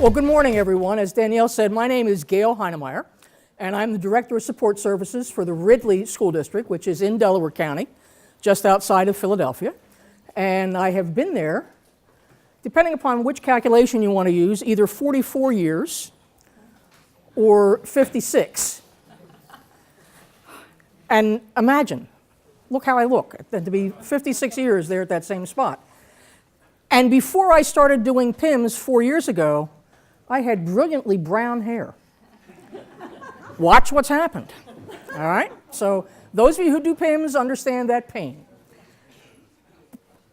Well, good morning, everyone. As Danielle said, my name is Gail Heinemeyer, and I'm the Director of Support Services for the Ridley School District, which is in Delaware County, just outside of Philadelphia. And I have been there, depending upon which calculation you want to use, either 44 years or 56. And imagine, look how I look, to be 56 years there at that same spot. And before I started doing PIMS 4 years ago, I had brilliantly brown hair. Watch what's happened, all right? So those of you who do PIMS understand that pain.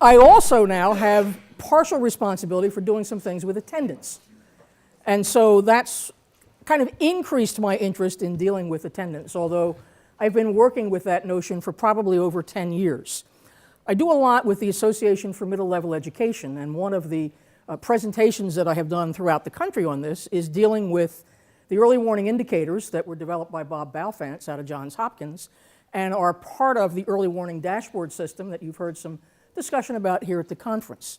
I also now have partial responsibility for doing some things with attendance. And so that's kind of increased my interest in dealing with attendance, although I've been working with that notion for probably over 10 years. I do a lot with the Association for Middle Level Education, and one of the presentations that I have done throughout the country on this is dealing with the early warning indicators that were developed by Bob Balfance out of Johns Hopkins and are part of the early warning dashboard system that you've heard some discussion about here at the conference.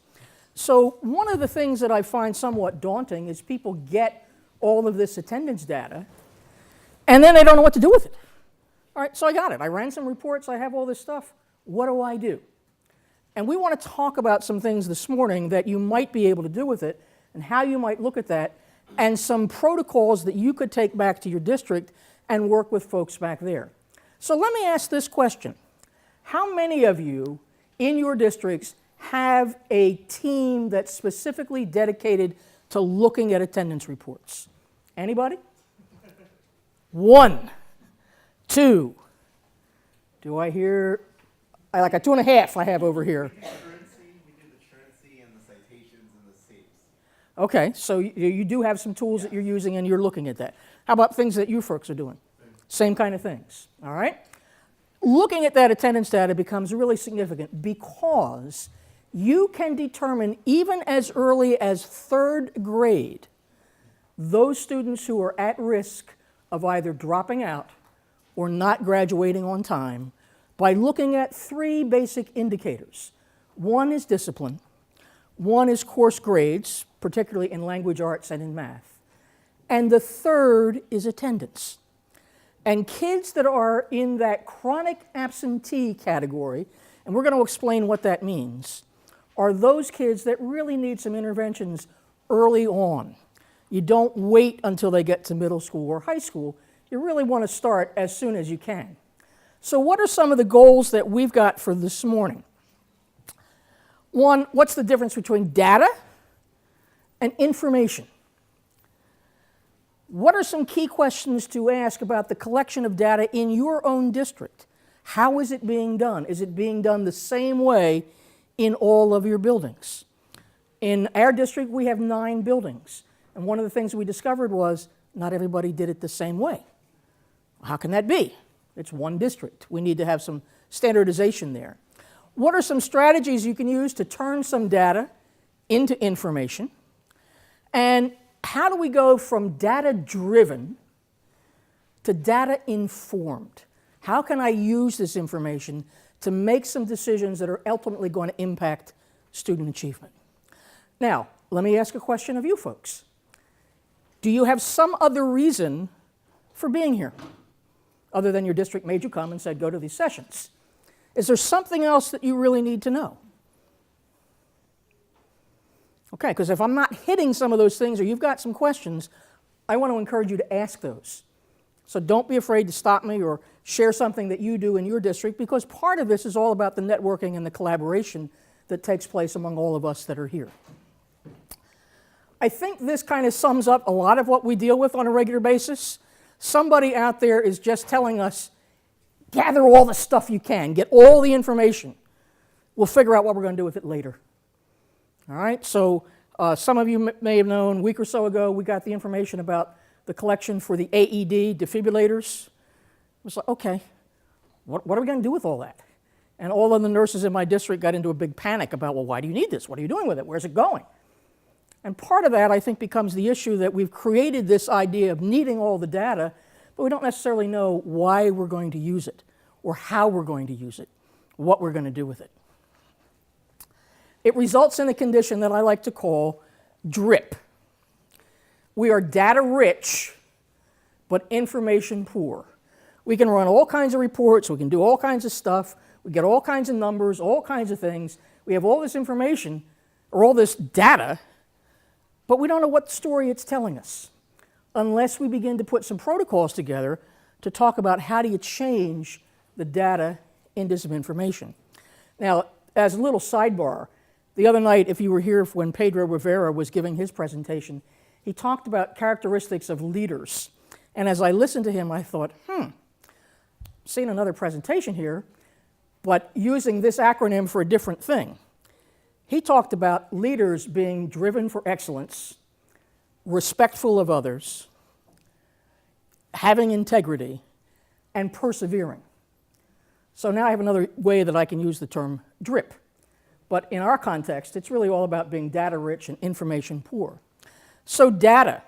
So one of the things that I find somewhat daunting is people get all of this attendance data and then they don't know what to do with it. All right, so I got it. I ran some reports. I have all this stuff. What do I do? And we want to talk about some things this morning that you might be able to do with it and how you might look at that and some protocols that you could take back to your district and work with folks back there. So let me ask this question. How many of you in your districts have a team that's specifically dedicated to looking at attendance reports? Anybody? 1, 2. Do I hear? I like a 2.5 I have over here. We do the truancy and the citations and the saves. Okay, so you do have some tools that you're using and you're looking at that. How about things that you folks are doing? Same kind of things, all right? Looking at that attendance data becomes really significant because you can determine even as early as 3rd grade those students who are at risk of either dropping out or not graduating on time by looking at 3 basic indicators. 1 is discipline, 1 is course grades, particularly in language arts and in math, and the 3rd is attendance. And kids that are in that chronic absentee category, and we're going to explain what that means, are those kids that really need some interventions early on. You don't wait until they get to middle school or high school. You really want to start as soon as you can. So what are some of the goals that we've got for this morning? 1, what's the difference between data and information? What are some key questions to ask about the collection of data in your own district? How is it being done? Is it being done the same way in all of your buildings? In our district, we have 9 buildings. And one of the things we discovered was not everybody did it the same way. How can that be? It's one district. We need to have some standardization there. What are some strategies you can use to turn some data into information? And how do we go from data-driven to data-informed? How can I use this information to make some decisions that are ultimately going to impact student achievement? Now, let me ask a question of you folks. Do you have some other reason for being here, other than your district made you come and said, go to these sessions? Is there something else that you really need to know? Okay, because if I'm not hitting some of those things or you've got some questions, I want to encourage you to ask those. So don't be afraid to stop me or share something that you do in your district, because part of this is all about the networking and the collaboration that takes place among all of us that are here. I think this kind of sums up a lot of what we deal with on a regular basis. Somebody out there is just telling us, gather all the stuff you can, get all the information. We'll figure out what we're going to do with it later. All right, so some of you may have known a week or so ago, we got the information about the collection for the AED defibrillators. It was like, okay, what are we going to do with all that? And all of the nurses in my district got into a big panic about, well, why do you need this? What are you doing with it? Where's it going? And part of that, I think, becomes the issue that we've created this idea of needing all the data, but we don't necessarily know why we're going to use it or how we're going to use it, what we're going to do with it. It results in a condition that I like to call drip. We are data rich, but information poor. We can run all kinds of reports, we can do all kinds of stuff, we get all kinds of numbers, all kinds of things. We have all this information, or all this data, but we don't know what story it's telling us, unless we begin to put some protocols together to talk about how do you change the data into some information. Now, as a little sidebar, the other night, if you were here when Pedro Rivera was giving his presentation, he talked about characteristics of leaders. And as I listened to him, I thought, seen another presentation here, but using this acronym for a different thing. He talked about leaders being driven for excellence, respectful of others, having integrity, and persevering. So now I have another way that I can use the term DRIP. But in our context, it's really all about being data rich and information poor. So data,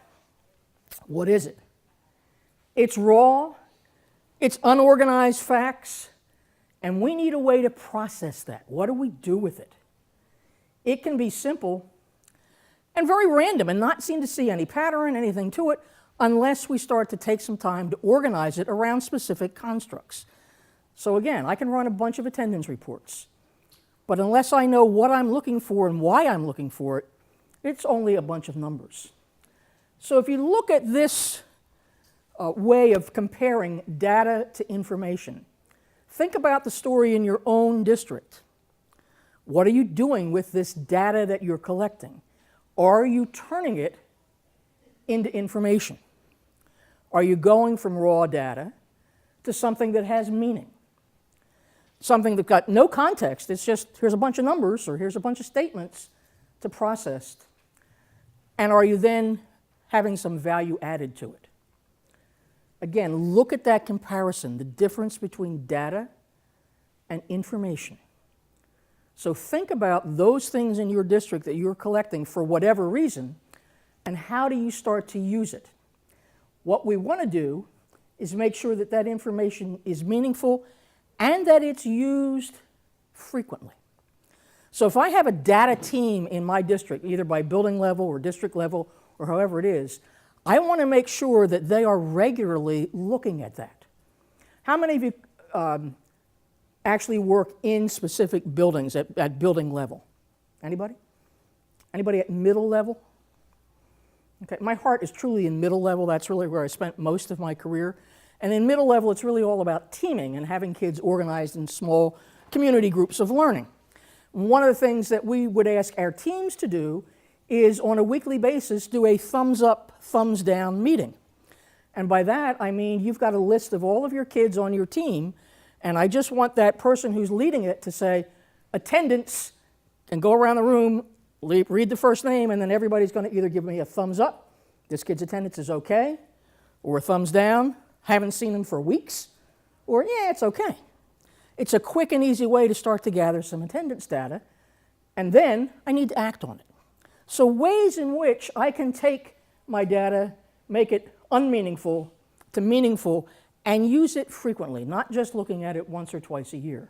what is it? It's raw, it's unorganized facts, and we need a way to process that. What do we do with it? It can be simple and very random and not seem to see any pattern, anything to it, unless we start to take some time to organize it around specific constructs. So again, I can run a bunch of attendance reports, but unless I know what I'm looking for and why I'm looking for it, it's only a bunch of numbers. So if you look at this way of comparing data to information, think about the story in your own district. What are you doing with this data that you're collecting? Are you turning it into information? Are you going from raw data to something that has meaning? Something that's got no context, it's just here's a bunch of numbers or here's a bunch of statements to process. And are you then having some value added to it? Again, look at that comparison, the difference between data and information. So think about those things in your district that you're collecting for whatever reason, and how do you start to use it? What we want to do is make sure that that information is meaningful and that it's used frequently. So if I have a data team in my district, either by building level or district level or however it is, I want to make sure that they are regularly looking at that. How many of you actually work in specific buildings at building level? Anybody? Anybody at middle level? Okay, my heart is truly in middle level. That's really where I spent most of my career. And in middle level, it's really all about teaming and having kids organized in small community groups of learning. One of the things that we would ask our teams to do is on a weekly basis do a thumbs up, thumbs down meeting. And by that, I mean you've got a list of all of your kids on your team, and I just want that person who's leading it to say, attendance, and go around the room, read the first name, and then everybody's going to either give me a thumbs up, this kid's attendance is okay, or a thumbs down, haven't seen him for weeks, or yeah, it's okay. It's a quick and easy way to start to gather some attendance data, and then I need to act on it. So ways in which I can take my data, make it unmeaningful to meaningful, and use it frequently, not just looking at it once or twice a year.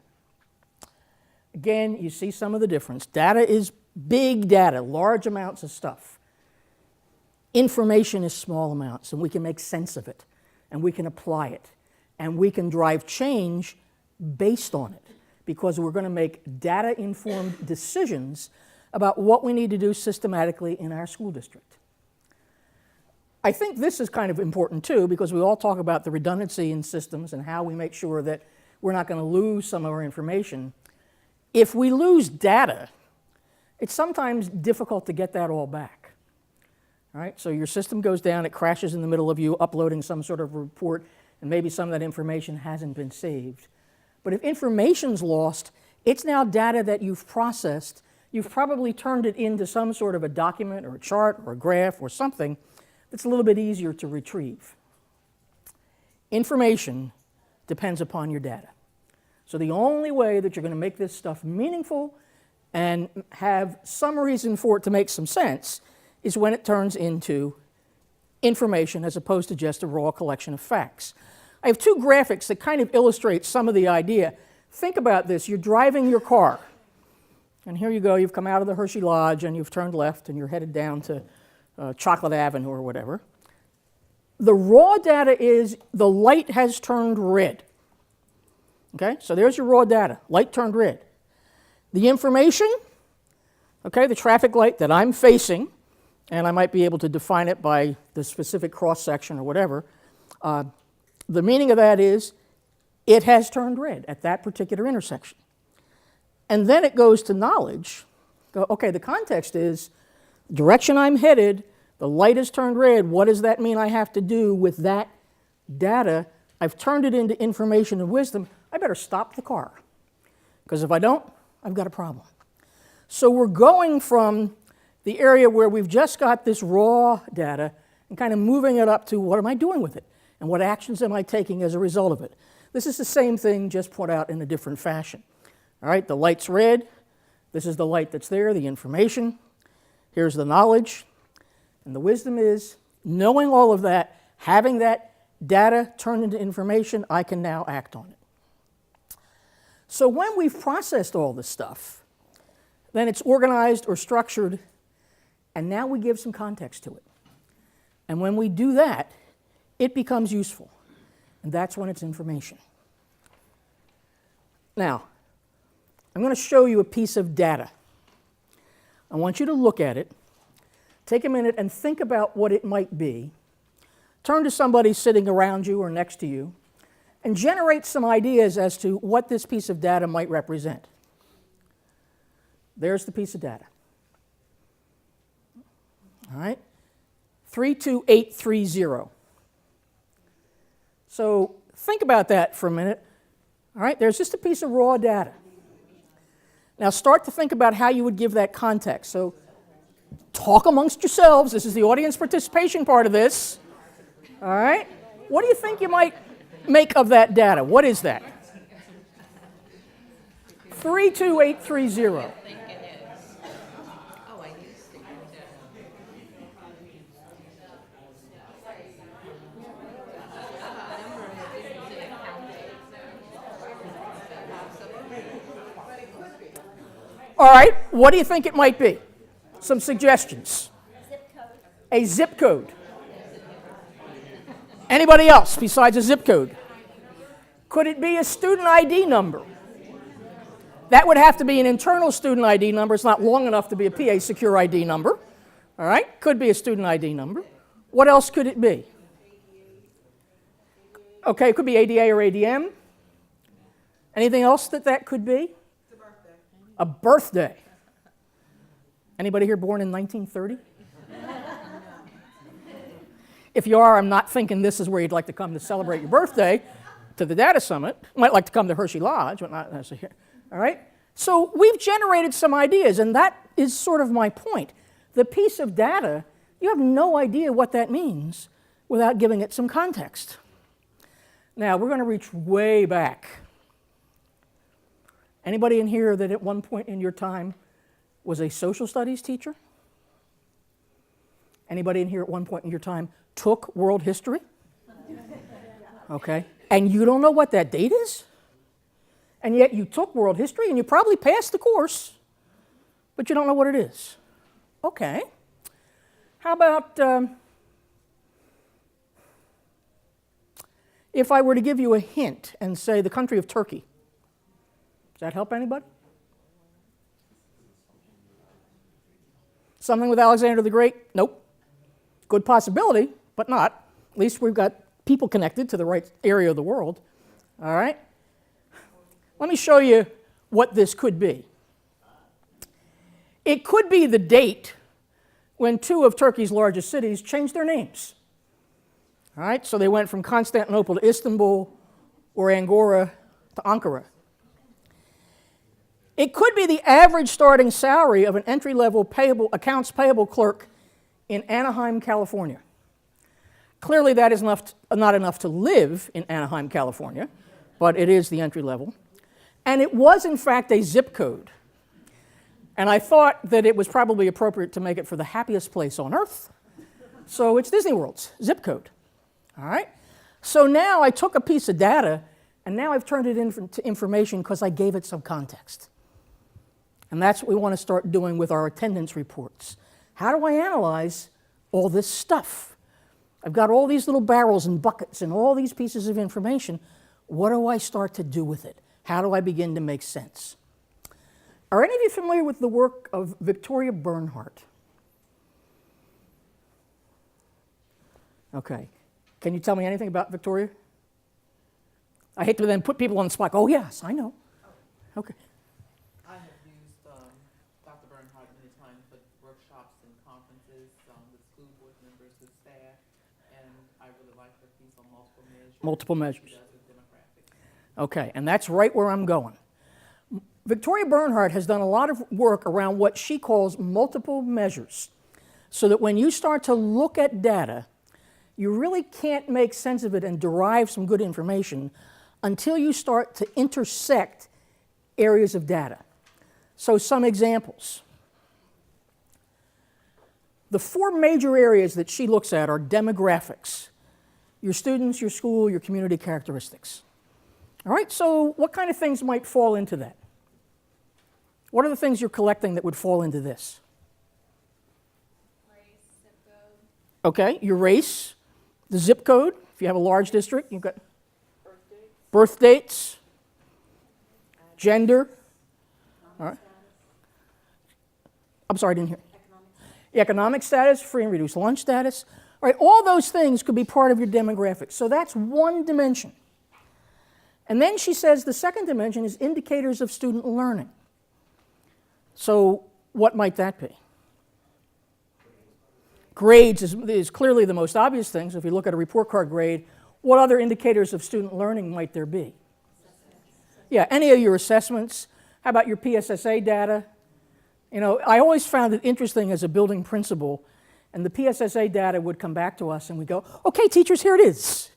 Again, you see some of the difference. Data is big data, large amounts of stuff. Information is small amounts, and we can make sense of it, and we can apply it, and we can drive change based on it, because we're going to make data-informed decisions about what we need to do systematically in our school district. I think this is kind of important too, because we all talk about the redundancy in systems and how we make sure that we're not going to lose some of our information. If we lose data, it's sometimes difficult to get that all back. All right? So your system goes down, it crashes in the middle of you uploading some sort of report, and maybe some of that information hasn't been saved. But if information's lost, it's now data that you've processed. You've probably turned it into some sort of a document or a chart or a graph or something that's a little bit easier to retrieve. Information depends upon your data. So the only way that you're going to make this stuff meaningful and have some reason for it to make some sense is when it turns into information as opposed to just a raw collection of facts. I have two graphics that kind of illustrate some of the idea. Think about this. You're driving your car. And here you go. You've come out of the Hershey Lodge and you've turned left and you're headed down to Chocolate Avenue or whatever. The raw data is the light has turned red. Okay, so there's your raw data, light turned red. The information, okay, the traffic light that I'm facing, and I might be able to define it by the specific cross-section or whatever, the meaning of that is it has turned red at that particular intersection. And then it goes to knowledge. Okay, the context is direction I'm headed, the light has turned red, what does that mean I have to do with that data? I've turned it into information and wisdom. I better stop the car, because if I don't, I've got a problem. So we're going from the area where we've just got this raw data and kind of moving it up to what am I doing with it, and what actions am I taking as a result of it. This is the same thing, just put out in a different fashion. All right, the light's red. This is the light that's there, the information. Here's the knowledge. And the wisdom is, knowing all of that, having that data turned into information, I can now act on it. So when we've processed all this stuff, then it's organized or structured, and now we give some context to it. And when we do that, it becomes useful. And that's when it's information. Now, I'm going to show you a piece of data. I want you to look at it, take a minute and think about what it might be. Turn to somebody sitting around you or next to you and generate some ideas as to what this piece of data might represent. There's the piece of data. All right? 32830. So think about that for a minute. All right, there's just a piece of raw data. Now start to think about how you would give that context. So talk amongst yourselves. This is the audience participation part of this. All right? What do you think you might make of that data? What is that? 32830. All right, what do you think it might be? Some suggestions. Zip code. A zip code. Anybody else besides a zip code? Could it be a student ID number? That would have to be an internal student ID number. It's not long enough to be a PA secure ID number. All right, could be a student ID number. What else could it be? Okay, it could be ADA or ADM. Anything else that could be? A birthday. Anybody here born in 1930? If you are, I'm not thinking this is where you'd like to come to celebrate your birthday to the Data Summit. You might like to come to Hershey Lodge, but not necessarily here. All right? So we've generated some ideas, and that is sort of my point. The piece of data, you have no idea what that means without giving it some context. Now, we're going to reach way back. Anybody in here that at one point in your time was a social studies teacher? Anybody in here at one point in your time took world history? Okay. And you don't know what that date is? And yet you took world history and you probably passed the course, but you don't know what it is. Okay. How about if I were to give you a hint and say the country of Turkey? Does that help anybody? Something with Alexander the Great? Nope. Good possibility, but not. At least we've got people connected to the right area of the world. All right? Let me show you what this could be. It could be the date when two of Turkey's largest cities changed their names. All right? So they went from Constantinople to Istanbul, or Angora to Ankara. It could be the average starting salary of an entry-level accounts payable clerk in Anaheim, California. Clearly that is not enough to live in Anaheim, California, but it is the entry level. And it was, in fact, a zip code. And I thought that it was probably appropriate to make it for the happiest place on earth. So it's Disney World's zip code. All right? So now I took a piece of data, and now I've turned it into information because I gave it some context. And that's what we want to start doing with our attendance reports. How do I analyze all this stuff. I've got all these little barrels and buckets and all these pieces of information. What do I start to do with it? How do I begin to make sense? Are any of you familiar with the work of Victoria Bernhardt? Okay. Can you tell me anything about Victoria? I hate to then put people on the spot. Oh, yes, I know. Okay. I have used Dr. Bernhardt many times for workshops and conferences with school board members, with staff, and I really like her piece on multiple measures. Multiple measures. She does with demographics. Okay, and that's right where I'm going. Victoria Bernhardt has done a lot of work around what she calls multiple measures, so that when you start to look at data, you really can't make sense of it and derive some good information until you start to intersect areas of data. So some examples. The four major areas that she looks at are demographics, your students, your school, your community characteristics. All right, so what kind of things might fall into that? What are the things you're collecting that would fall into this? Race, zip code. Okay, your race, the zip code. If you have a large district, you've got Birthdays, birth dates, gender. All right. I'm sorry, I didn't hear. Economic status, free and reduced lunch status. All right, all those things could be part of your demographics. So that's one dimension. And then she says the second dimension is indicators of student learning. So what might that be? Grades is clearly the most obvious thing. So if you look at a report card grade, what other indicators of student learning might there be? Yeah, any of your assessments. How about your PSSA data? You know, I always found it interesting as a building principal, and the PSSA data would come back to us and we go, okay, teachers, here it is.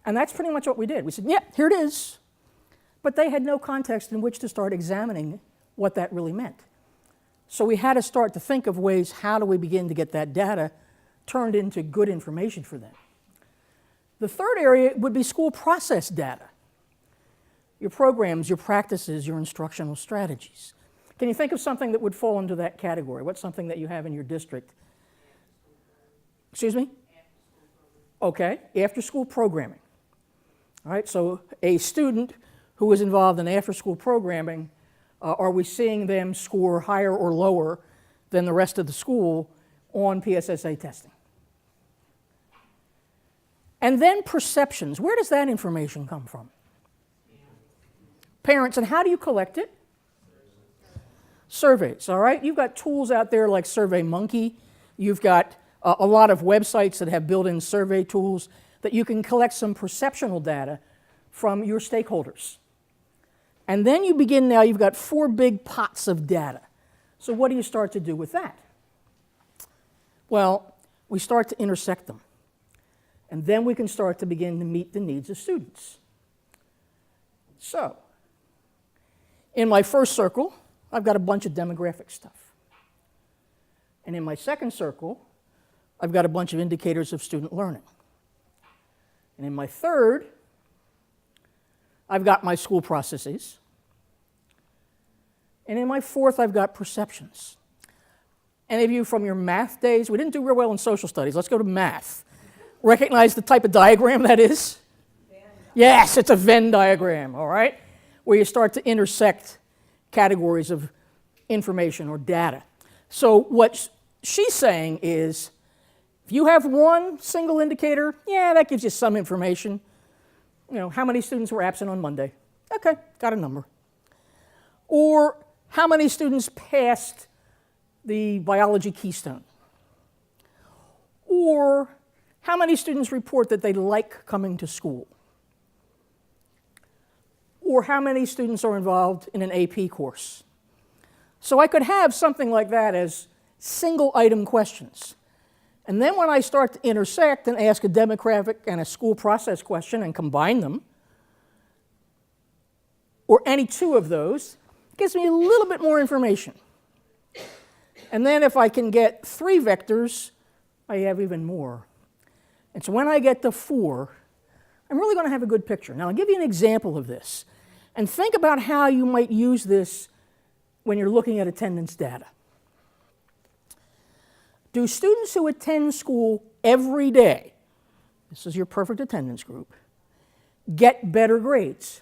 And that's pretty much what we did. We said, yeah, here it is. But they had no context in which to start examining what that really meant. So we had to start to think of ways, how do we begin to get that data turned into good information for them? The third area would be school process data. Your programs, your practices, your instructional strategies. Can you think of something that would fall into that category? What's something that you have in your district? Excuse me? Okay, after-school programming. All right, so a student who is involved in after-school programming, are we seeing them score higher or lower than the rest of the school on PSSA testing? And then perceptions. Where does that information come from? Parents, and how do you collect it? Surveys, all right? You've got tools out there like SurveyMonkey. You've got a lot of websites that have built-in survey tools that you can collect some perceptual data from your stakeholders. And then you begin now, you've got four big pots of data. So what do you start to do with that? Well, we start to intersect them. And then we can start to begin to meet the needs of students. So, in my first circle, I've got a bunch of demographic stuff. And in my second circle, I've got a bunch of indicators of student learning. And in my third, I've got my school processes. And in my fourth, I've got perceptions. Any of you from your math days, we didn't do real well in social studies, let's go to math. Recognize the type of diagram that is? Yes, it's a Venn diagram, all right? Where you start to intersect categories of information or data. So what she's saying is, if you have one single indicator, yeah, that gives you some information. You know, how many students were absent on Monday? Okay, got a number. Or how many students passed the biology keystone? Or how many students report that they like coming to school? Or how many students are involved in an AP course? So I could have something like that as single item questions. And then when I start to intersect and ask a demographic and a school process question and combine them, or any two of those, it gives me a little bit more information. And then if I can get 3 vectors, I have even more. And so when I get to 4, I'm really going to have a good picture. Now I'll give you an example of this. And think about how you might use this when you're looking at attendance data. Do students who attend school every day, this is your perfect attendance group, get better grades?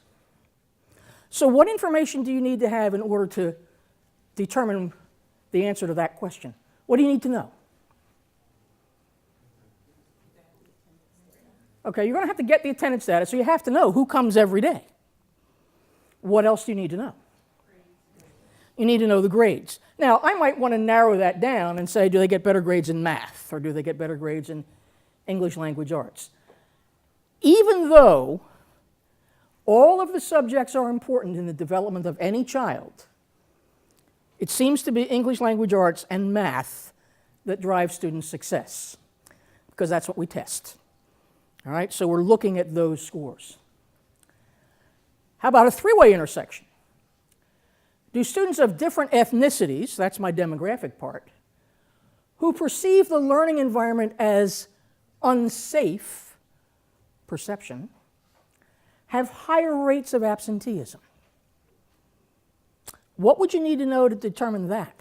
So what information do you need to have in order to determine the answer to that question? What do you need to know? Okay, you're going to have to get the attendance data, so you have to know who comes every day. What else do you need to know? You need to know the grades. Now, I might want to narrow that down and say, do they get better grades in math, or do they get better grades in English language arts? Even though all of the subjects are important in the development of any child, it seems to be English language arts and math that drive student success, because that's what we test. All right, so we're looking at those scores. How about a three-way intersection? Do students of different ethnicities, that's my demographic part, who perceive the learning environment as unsafe, perception, have higher rates of absenteeism? What would you need to know to determine that?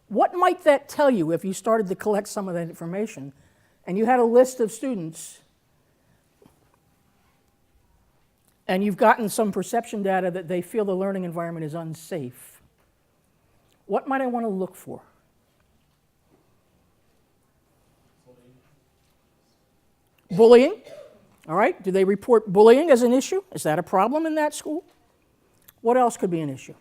What might that tell you if you started to collect some of that information and you had a list of students and you've gotten some perception data that they feel the learning environment is unsafe? What might I want to look for? Bullying. All right, do they report bullying as an issue? Is that a problem in that school? What else could be an issue?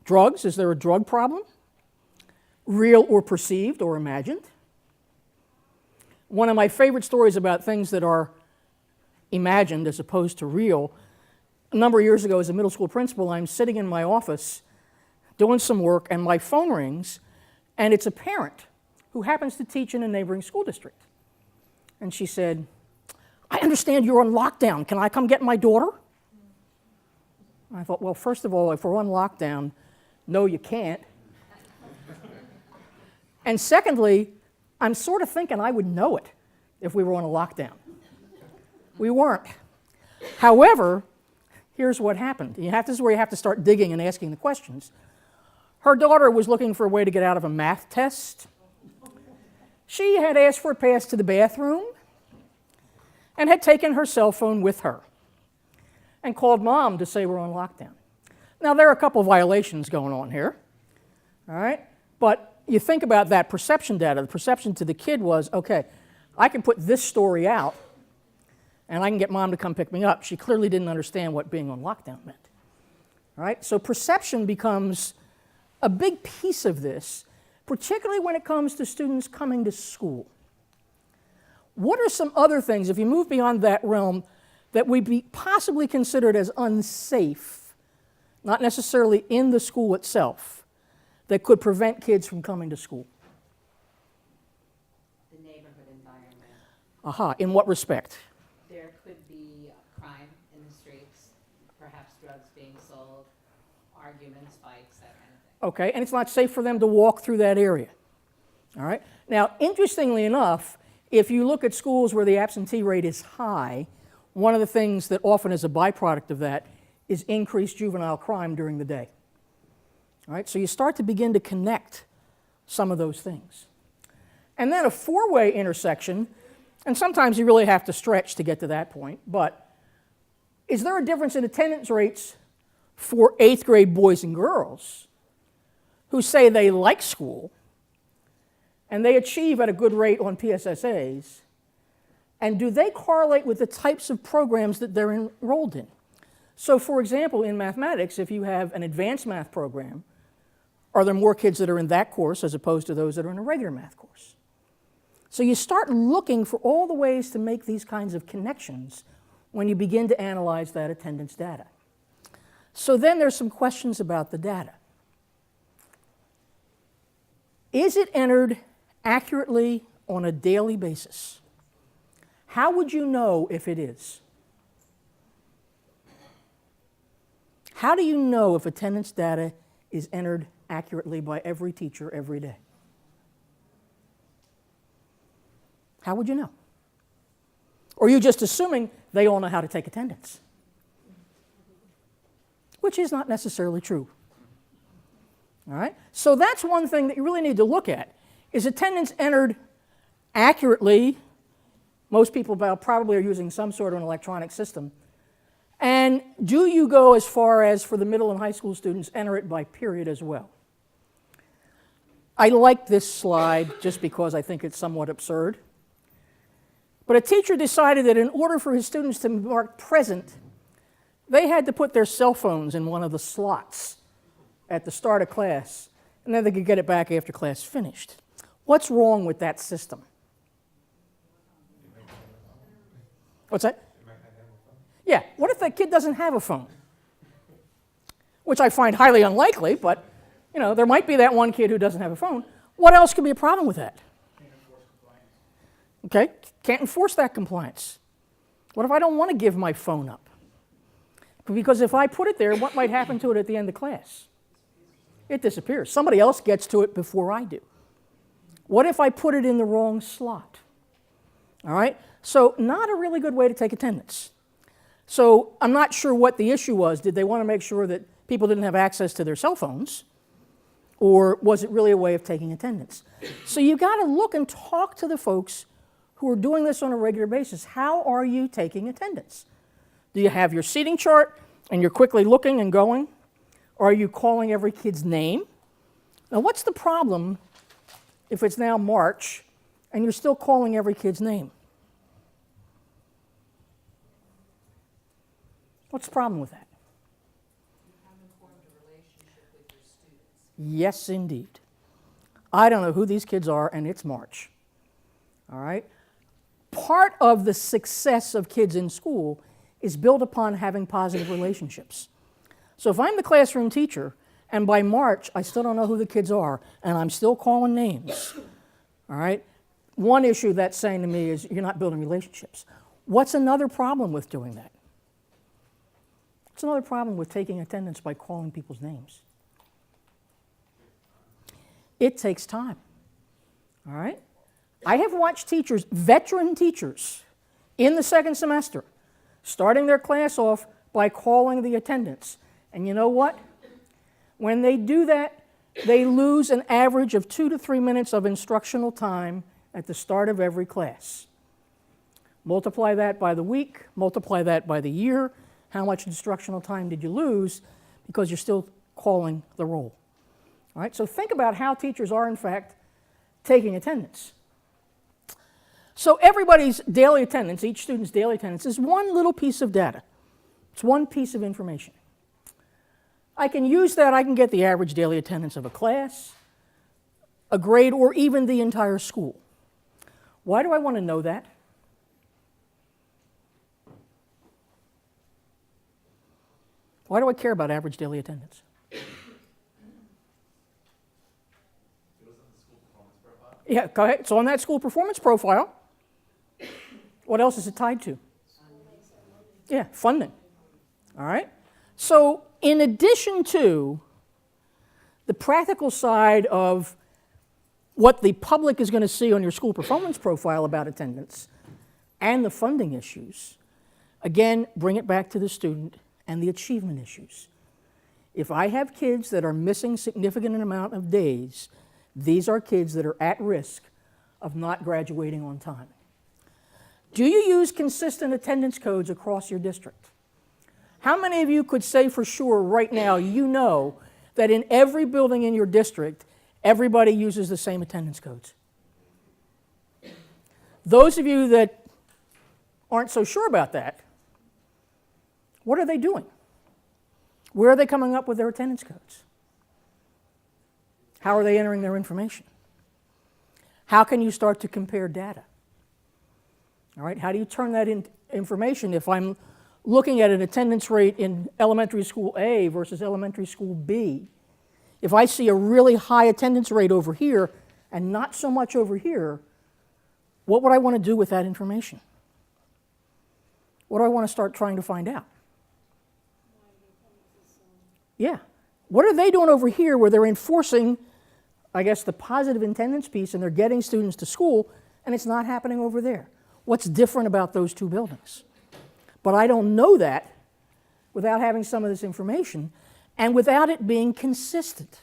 Drugs, is there a drug problem? Real or perceived or imagined? One of my favorite stories about things that are imagined as opposed to real, a number of years ago as a middle school principal, I'm sitting in my office doing some work and my phone rings and it's a parent who happens to teach in a neighboring school district. And she said, I understand you're on lockdown. Can I come get my daughter? I thought, well, first of all, if we're on lockdown, no, you can't. And secondly, I'm sort of thinking I would know it if we were on a lockdown. We weren't. However, here's what happened. This is where you have to start digging and asking the questions. Her daughter was looking for a way to get out of a math test. She had asked for a pass to the bathroom and had taken her cell phone with her and called mom to say we're on lockdown. Now, there are a couple of violations going on here, all right? But you think about that perception data. The perception to the kid was, okay, I can put this story out and I can get mom to come pick me up. She clearly didn't understand what being on lockdown meant, all right? So perception becomes a big piece of this, particularly when it comes to students coming to school. What are some other things, if you move beyond that realm, that would be possibly considered as unsafe, not necessarily in the school itself, that could prevent kids from coming to school? The neighborhood environment. Aha, in what respect? There could be crime in the streets, perhaps drugs being sold, arguments, fights, that kind of thing. Okay, and it's not safe for them to walk through that area. All right? Now, interestingly enough, if you look at schools where the absentee rate is high, one of the things that often is a byproduct of that is increased juvenile crime during the day. All right, so you start to begin to connect some of those things. And then a four-way intersection, and sometimes you really have to stretch to get to that point, but is there a difference in attendance rates for 8th grade boys and girls who say they like school and they achieve at a good rate on PSSAs, and do they correlate with the types of programs that they're enrolled in? So for example, in mathematics, if you have an advanced math program, are there more kids that are in that course as opposed to those that are in a regular math course? So you start looking for all the ways to make these kinds of connections when you begin to analyze that attendance data. So then there's some questions about the data. Is it entered accurately on a daily basis? How would you know if it is? How do you know if attendance data is entered accurately by every teacher every day? How would you know? Or are you just assuming they all know how to take attendance? which is not necessarily true. All right? So that's one thing that you really need to look at. Is attendance entered accurately? Most people probably are using some sort of an electronic system. And do you go as far as, for the middle and high school students, enter it by period as well? I like this slide just because I think it's somewhat absurd. But a teacher decided that in order for his students to mark present, they had to put their cell phones in one of the slots at the start of class, and then they could get it back after class finished. What's wrong with that system? What's that? Yeah, what if that kid doesn't have a phone? Which I find highly unlikely, but you know, there might be that one kid who doesn't have a phone. What else could be a problem with that? Can't enforce compliance. Okay, can't enforce that compliance. What if I don't want to give my phone up? Because if I put it there, what might happen to it at the end of class? It disappears. Somebody else gets to it before I do. What if I put it in the wrong slot? All right, so not a really good way to take attendance. So I'm not sure what the issue was. Did they want to make sure that people didn't have access to their cell phones? Or was it really a way of taking attendance? So you've got to look and talk to the folks who are doing this on a regular basis. How are you taking attendance? Do you have your seating chart and you're quickly looking and going? Or are you calling every kid's name? Now what's the problem if it's now March and you're still calling every kid's name? What's the problem with that? Yes, indeed. I don't know who these kids are, and it's March. All right? Part of the success of kids in school is built upon having positive relationships. So if I'm the classroom teacher, and by March I still don't know who the kids are, and I'm still calling names, all right? One issue that's saying to me is you're not building relationships. What's another problem with doing that? What's another problem with taking attendance by calling people's names? It takes time, all right? I have watched teachers, veteran teachers, in the second semester, starting their class off by calling the attendance. And you know what? When they do that, they lose an average of 2 to 3 minutes of instructional time at the start of every class. Multiply that by the week, multiply that by the year. How much instructional time did you lose because you're still calling the roll? All right, so think about how teachers are, in fact, taking attendance. So everybody's daily attendance, each student's daily attendance, is one little piece of data. It's one piece of information. I can use that, I can get the average daily attendance of a class, a grade, or even the entire school. Why do I want to know that? Why do I care about average daily attendance? Yeah, go ahead. So on that school performance profile, what else is it tied to? Yeah, funding. All right? So in addition to the practical side of what the public is going to see on your school performance profile about attendance and the funding issues, again, bring it back to the student and the achievement issues. If I have kids that are missing significant amount of days, these are kids that are at risk of not graduating on time. Do you use consistent attendance codes across your district? How many of you could say for sure right now you know that in every building in your district, everybody uses the same attendance codes? Those of you that aren't so sure about that, what are they doing? Where are they coming up with their attendance codes? How are they entering their information? How can you start to compare data? All right, how do you turn that into information if I'm looking at an attendance rate in elementary school A versus elementary school B? If I see a really high attendance rate over here and not so much over here, what would I want to do with that information? What do I want to start trying to find out? Yeah. What are they doing over here where they're enforcing, I guess, the positive attendance piece and they're getting students to school and it's not happening over there? What's different about those two buildings? But I don't know that without having some of this information and without it being consistent.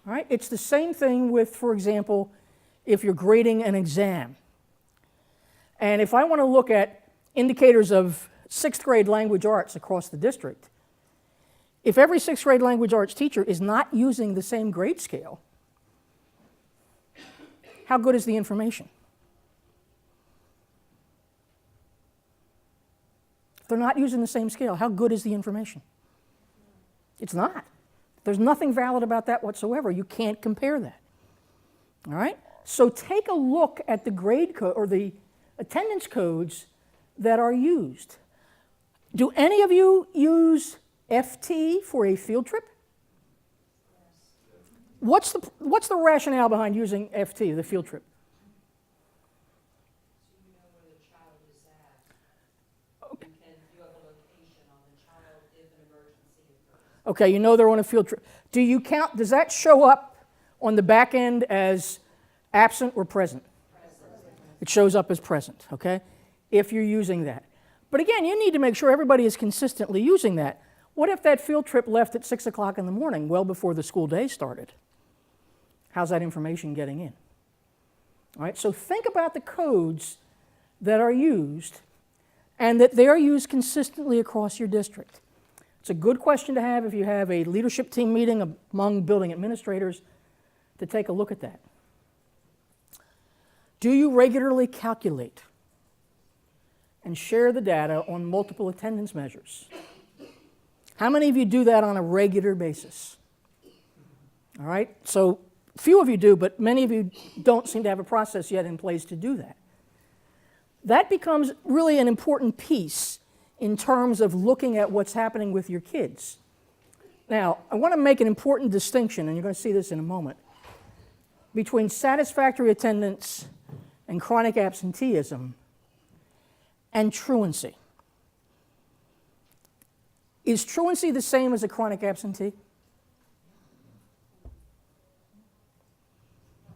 All right? It's the same thing with, for example, if you're grading an exam. And if I want to look at indicators of 6th grade language arts across the district, if every 6th grade language arts teacher is not using the same grade scale, how good is the information? If they're not using the same scale, how good is the information? It's not. There's nothing valid about that whatsoever. You can't compare that. All right? So take a look at the grade code or the attendance codes that are used. Do any of you use FT for a field trip? What's the rationale behind using FT, the field trip? You know where the child is at. Okay. And you have a location on the child if an emergency occurs. Okay, you know they're on a field trip. Do you count, does that show up on the back end as absent or present? Present. It shows up as present, okay? If you're using that. But again, you need to make sure everybody is consistently using that. What if that field trip left at 6 o'clock in the morning, well before the school day started? How's that information getting in? All right, so think about the codes that are used and that they are used consistently across your district. It's a good question to have if you have a leadership team meeting among building administrators to take a look at that. Do you regularly calculate and share the data on multiple attendance measures? How many of you do that on a regular basis? All right, so few of you do, but many of you don't seem to have a process yet in place to do that. That becomes really an important piece in terms of looking at what's happening with your kids. Now, I want to make an important distinction, and you're going to see this in a moment, between satisfactory attendance and chronic absenteeism and truancy. Is truancy the same as a chronic absentee?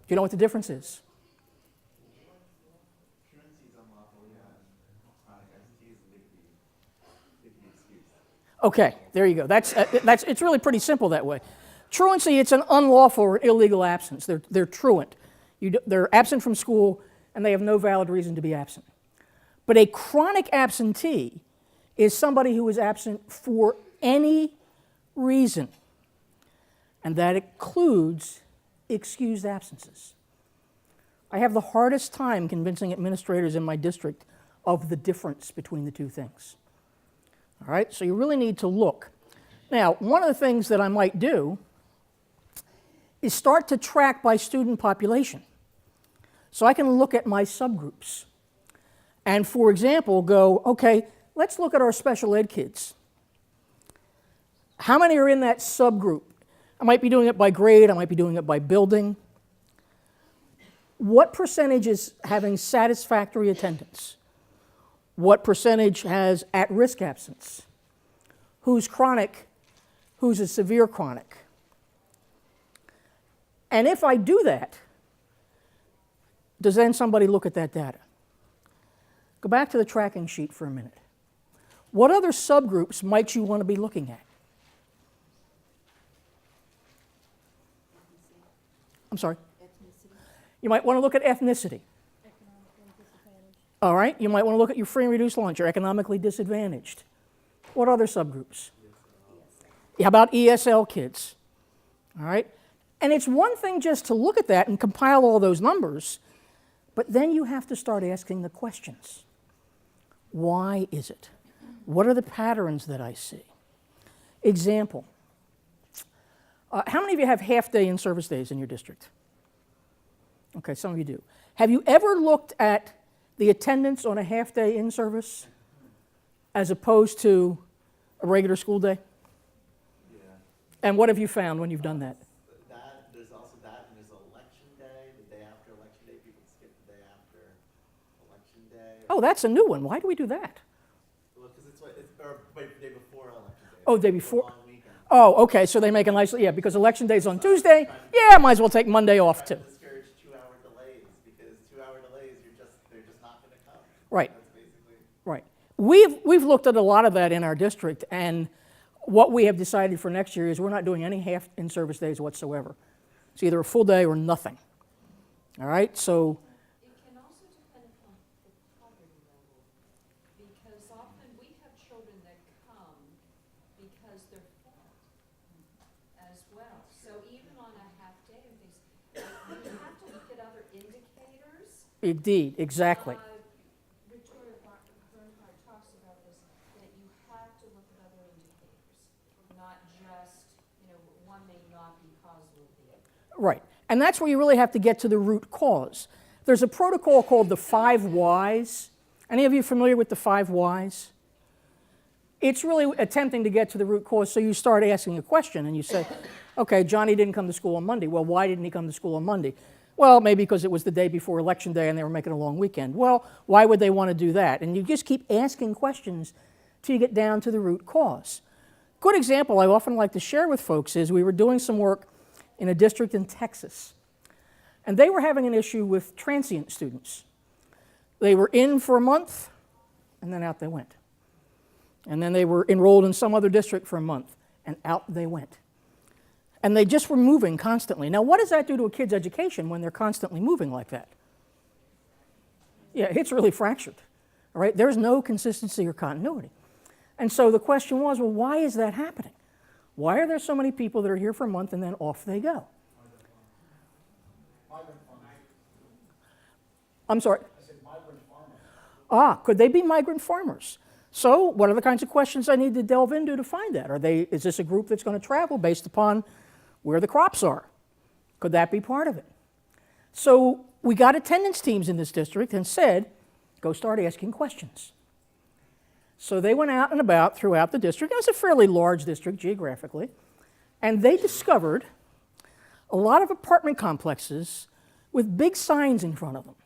Do you know what the difference is? Truancy is unlawful, yeah. Chronic absenteeism, they can be excused. Okay, there you go. It's really pretty simple that way. Truancy, it's an unlawful or illegal absence. They're truant. They're absent from school, and they have no valid reason to be absent. But a chronic absentee is somebody who is absent for any reason, and that includes excused absences. I have the hardest time convincing administrators in my district of the difference between the two things. All right, so you really need to look. Now, one of the things that I might do is start to track by student population. So I can look at my subgroups. And for example, go, okay, let's look at our special ed kids. How many are in that subgroup? I might be doing it by grade, I might be doing it by building. What percentage is having satisfactory attendance? What percentage has at-risk absence? Who's chronic? Who's a severe chronic? And if I do that, does then somebody look at that data? Go back to the tracking sheet for a minute. What other subgroups might you want to be looking at? I'm sorry? Ethnicity. You might want to look at ethnicity. Economically disadvantaged. All right? You might want to look at your free and reduced lunch or economically disadvantaged. What other subgroups? How about ESL kids? All right? And it's one thing just to look at that and compile all those numbers, but then you have to start asking the questions. Why is it? What are the patterns that I see? Example. How many of you have half-day in-service days in your district? Okay, some of you do. Have you ever looked at the attendance on a half-day in-service as opposed to a regular school day? Yeah. And what have you found when you've done that? There's also that, and there's election day, the day after election day, people skip the day after election day. Oh, that's a new one. Why do we do that? Well, because it's or wait, the day before election day. Oh, day It's a before. long weekend. Oh, okay, so they make a nice, yeah, because election day's on Tuesday. Yeah, might as well take Monday off too. Trying to discourage 2-hour delays, because 2-hour delays, they're just not going to come. Right. That's basically. Right. we've looked at a lot of that in our district, and what we have decided for next year is we're not doing any half in-service days whatsoever. It's either a full day or nothing. All right, so It can also depend upon the poverty level, because often we have children that come because they're fed as well. So even on a half day of these, you have to look at other indicators. indeed, exactly. Victoria Bernhardt talks about this, that you have to look at other indicators, not just, one may not be causal of the other. Right. And that's where you really have to get to the root cause. There's a protocol called the 5 whys. Any of you familiar with the 5 whys? It's really attempting to get to the root cause. So you start asking a question and you say, okay, Johnny didn't come to school on Monday. Well, why didn't he come to school on Monday? Well, maybe because it was the day before Election Day and they were making a long weekend. Well, why would they want to do that? And you just keep asking questions till you get down to the root cause. Good example I often like to share with folks is we were doing some work in a district in Texas. And they were having an issue with transient students. They were in for a month, and then out they went. And then they were enrolled in some other district for a month, and out they went. And they just were moving constantly. Now, what does that do to a kid's education when they're constantly moving like that? Yeah, it's really fractured. All right? There's no consistency or continuity. And so the question was, well, why is that happening? Why are there so many people that are here for a month and then off they go? I'm sorry? I said migrant farmers. Could they be migrant farmers? So what are the kinds of questions I need to delve into to find that? Is this a group that's going to travel based upon where the crops are? Could that be part of it? So we got attendance teams in this district and said, go start asking questions. So they went out and about throughout the district. It was a fairly large district geographically, and they discovered a lot of apartment complexes with big signs in front of them.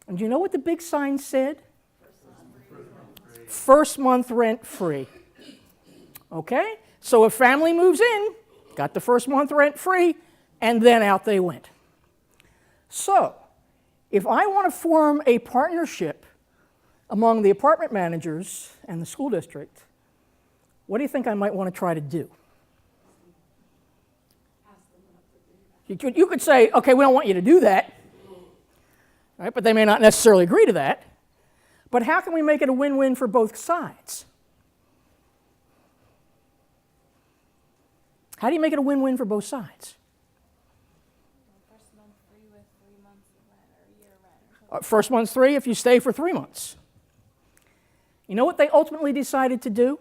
And do you know what the big sign said? First month rent free. Okay? So a family moves in, got the first month rent free, and then out they went. So if I want to form a partnership among the apartment managers and the school district, what do you think I might want to try to do? You could say, okay, we don't want you to do that, right? But they may not necessarily agree to that. But how can we make it a win-win for both sides? How do you make it a win-win for both sides? First month free with 3 months of rent or a year rent or something. First month's free if you stay for 3 months. You know what they ultimately decided to do?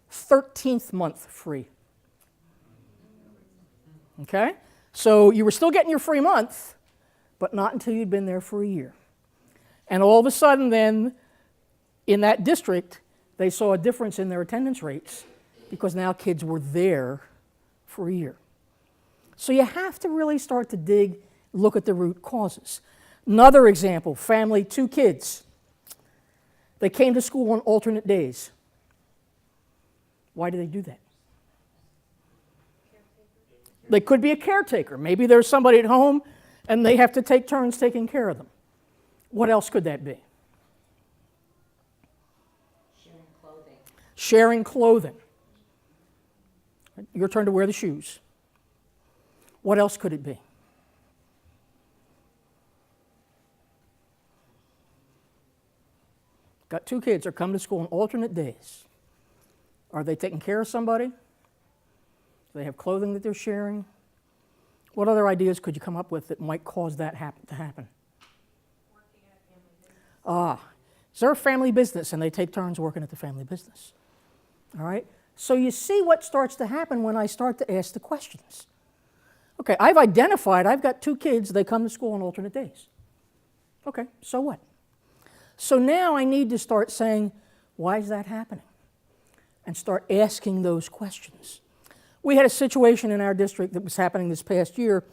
13th month free. Okay? So you were still getting your free month, but not until you'd been there for a year. And all of a sudden then, in that district, they saw a difference in their attendance rates because now kids were there for a year. So you have to really start to look at the root causes. Another example, family, 2 kids. They came to school on alternate days. Why do they do that? They could be a caretaker. Maybe there's somebody at home and they have to take turns taking care of them. What else could that be? Sharing clothing. Sharing clothing. Your turn to wear the shoes. What else could it be? Got 2 kids that are coming to school on alternate days. Are they taking care of somebody? Do they have clothing that they're sharing? What other ideas could you come up with that might cause that to happen? Working at a family business. Is there a family business and they take turns working at the family business? All right? So you see what starts to happen when I start to ask the questions. Okay, I've identified, I've got 2 kids, they come to school on alternate days. Okay, so what? So now I need to start saying, why is that happening? And start asking those questions. We had a situation in our district that was happening this past year.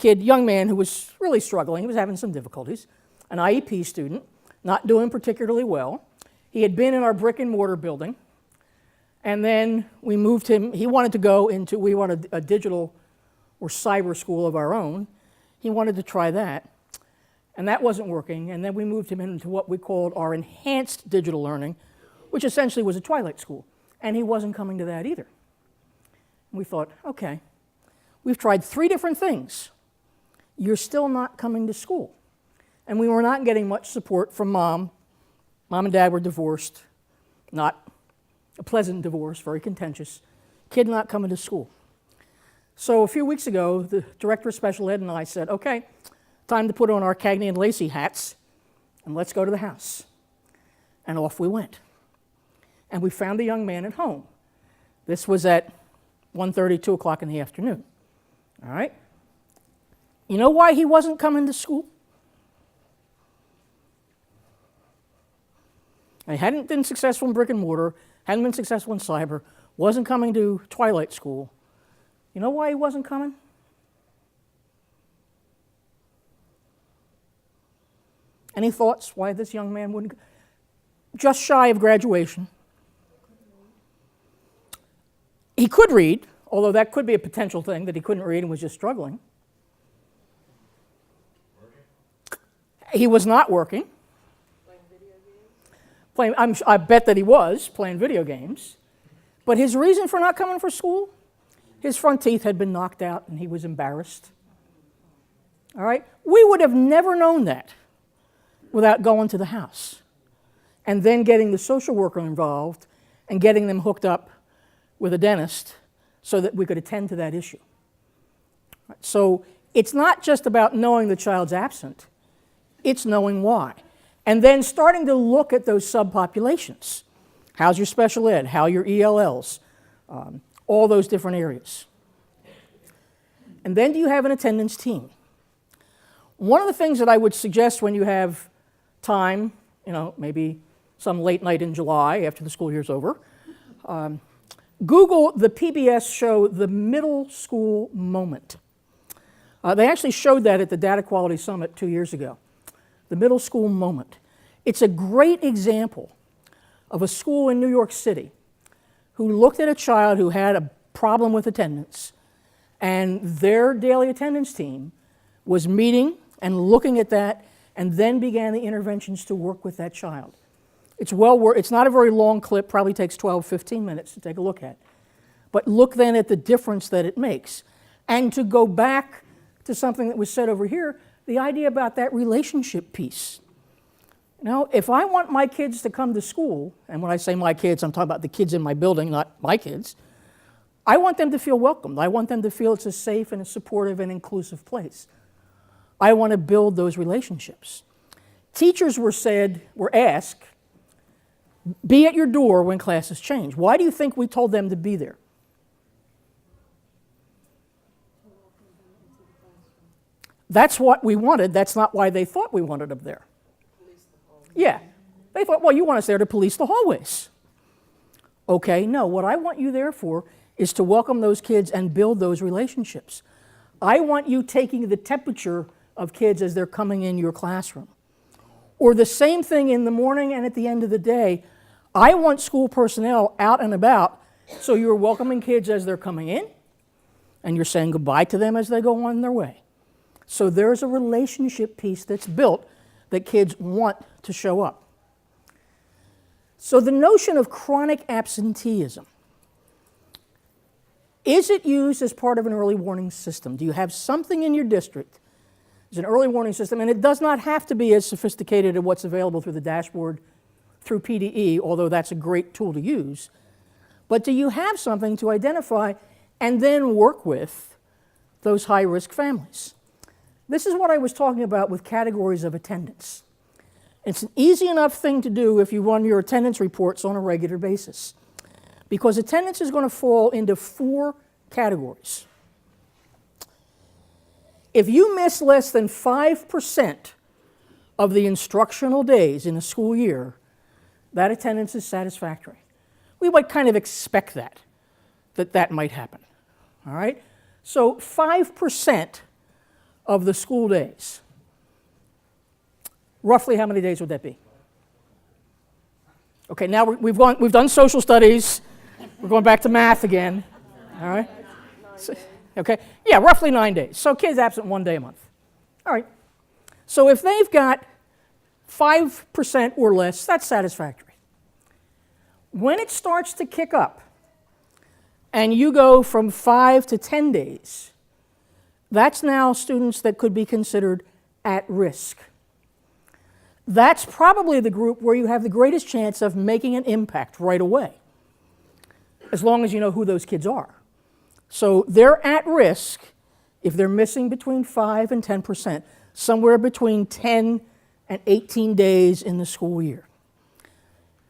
Young man who was really struggling, he was having some difficulties, an IEP student, not doing particularly well. He had been in our brick and mortar building, and then we moved him, we wanted a digital or cyber school of our own. He wanted to try that. and that wasn't working, and then we moved him into what we called our enhanced digital learning, which essentially was a twilight school, and he wasn't coming to that either. We thought, okay, we've tried 3 different things. You're still not coming to school. And we were not getting much support from mom. Mom and dad were divorced, not a pleasant divorce, very contentious. Kid not coming to school. So a few weeks ago, the director of special ed and I said, okay, time to put on our Cagney and Lacey hats, and let's go to the house. And off we went. And we found the young man at home. This was at 1:30, 2 o'clock in the afternoon. All right? You know why he wasn't coming to school? He hadn't been successful in brick and mortar, hadn't been successful in cyber, wasn't coming to twilight school. You know why he wasn't coming? Any thoughts why this young man wouldn't? Just shy of graduation. He could read, although that could be a potential thing, that he couldn't read and was just struggling. He was not working. I bet that he was playing video games. But his reason for not coming for school, his front teeth had been knocked out and he was embarrassed. All right? We would have never known that without going to the house and then getting the social worker involved and getting them hooked up with a dentist so that we could attend to that issue. So it's not just about knowing the child's absent, it's knowing why. And then starting to look at those subpopulations. How's your special ed? How are your ELLs? All those different areas. And then do you have an attendance team? One of the things that I would suggest when you have time, maybe some late night in July after the school year's over, Google the PBS show, The Middle School Moment. They actually showed that at the Data Quality Summit 2 years ago. The Middle School Moment. It's a great example of a school in New York City who looked at a child who had a problem with attendance, and their daily attendance team was meeting and looking at that, and then began the interventions to work with that child. It's not a very long clip, probably takes 12, 15 minutes to take a look at. But look then at the difference that it makes. And to go back to something that was said over here, the idea about that relationship piece. If I want my kids to come to school, and when I say my kids, I'm talking about the kids in my building, not my kids, I want them to feel welcomed. I want them to feel it's a safe and a supportive and inclusive place. I want to build those relationships. Teachers were asked, be at your door when classes change. Why do you think we told them to be there? That's what we wanted. That's not why they thought we wanted them there. Yeah. They thought, well, you want us there to police the hallways. Okay, no. What I want you there for is to welcome those kids and build those relationships. I want you taking the temperature of kids as they're coming in your classroom. Or the same thing in the morning and at the end of the day. I want school personnel out and about so you're welcoming kids as they're coming in and you're saying goodbye to them as they go on their way. So there's a relationship piece that's built that kids want to show up. So the notion of chronic absenteeism, is it used as part of an early warning system? Do you have something in your district as an early warning system? And it does not have to be as sophisticated as what's available through the dashboard, through PDE, although that's a great tool to use. But do you have something to identify and then work with those high-risk families? This is what I was talking about with categories of attendance. It's an easy enough thing to do if you run your attendance reports on a regular basis, because attendance is going to fall into 4 categories. If you miss less than 5% of the instructional days in a school year, that attendance is satisfactory. We might kind of expect that might happen. All right? So 5% of the school days. Roughly how many days would that be? Okay, now we've done social studies. We're going back to math again. All right? So, okay, yeah, roughly 9 days. So kids absent 1 day a month. All right. So if they've got 5% or less, that's satisfactory. When it starts to kick up, and you go from 5 to 10 days, that's now students that could be considered at risk. That's probably the group where you have the greatest chance of making an impact right away, as long as you know who those kids are. So they're at risk if they're missing between 5 and 10%, somewhere between 10 and 18 days in the school year.